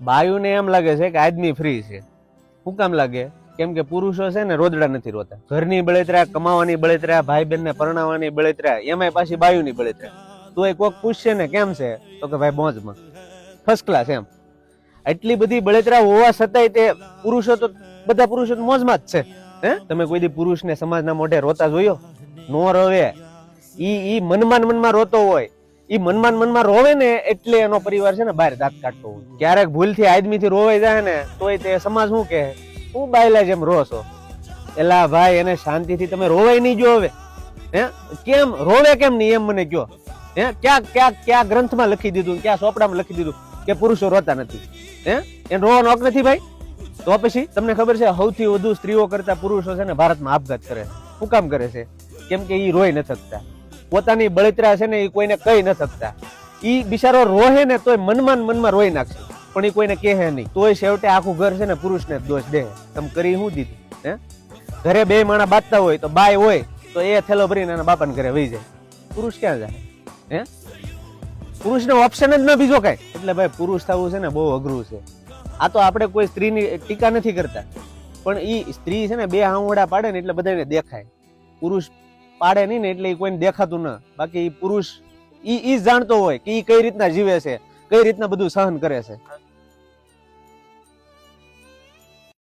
બાયુને એમ લાગે છે કે આદમી ફ્રી છે. શું કામ લાગે? કેમ કે પુરુષો છે ને રોદડા નથી રોતા. ઘરની બળતરા, કમાવાની બળતરા, ભાઈ બહેનને પરણાવવાની બળતરા, એમાંય પાછી બાયુની બળતરા. તો એ કોક પૂછશે ને કેમ છે, તો કે ભાઈ મોજમાં, ફર્સ્ટ ક્લાસ એમ. એટલી બધી બળતરા હોવા છતાંય તે પુરુષો તો બધા પુરુષો તો મોજમાં જ છે. હે, તમે કોઈ દી પુરુષને સમાજના મોઢે રોતા જોયો? નો રોવે. ઈ મનમાં રોતો હોય. ઈ મનમાં રોવે ને એટલે એનો પરિવાર છે ને બહાર દાંત કાઢતો હોય. ક્યારેક ભૂલથી આદમીથી રોવાઈ જાય ને તોય તે સમાજ શું કહે, હું બાયલા જેમ રો છો. એલા ભાઈ, એને શાંતિથી તમે રોવાય નહીં જો હવે. હે, કેમ રોવે કેમ નહીં એમ મને કયો. હે, ક્યાં ગ્રંથમાં લખી દીધું, ક્યાં ચોપડામાં લખી દીધું કે પુરુષો રોતા નથી? હે, એને રોવાનો હક નથી ભાઈ? તો પછી તમને ખબર છે સૌથી વધુ સ્ત્રીઓ કરતા પુરુષો છે ને ભારતમાં આપઘાત કરે છે. શું કામ કરે છે? કેમ કે ઈ રોઈ ન શકતા. પોતાની બળતરા છે ને એ કોઈને કહી ન શકતા. ઈ બિચારો રોહે ને તોય મનમાં રોઈ નાખશે, પણ એ કોઈને કહે નહીં. તોય છેવટે આખું ઘર છે ને પુરુષને દોષ દે. તમે કરી શું દીધું? હે, ઘરે બે માણા બાંધતા હોય તો બાય હોય તો એ થેલો ભરીને એના બાપાને ઘરે વહી જાય. પુરુષ ક્યાં જાય? હે, પુરુષને ઓપ્શન જ ન બીજો કઈ. એટલે ભાઈ પુરુષ થવું છે ને બહુ અઘરું છે. આ તો આપણે કોઈ સ્ત્રીની ટીકા નથી કરતા, પણ ઈ સ્ત્રી છે ને બે આંગળા પાડે ને એટલે બધાને દેખાય. પુરુષ પાડે નહીં ને એટલે કોઈને દેખાતું ન. બાકી પુરુષ ઈ જાણતો હોય કે ઈ કઈ રીતના જીવે છે, કઈ રીતના બધું સહન કરે છે.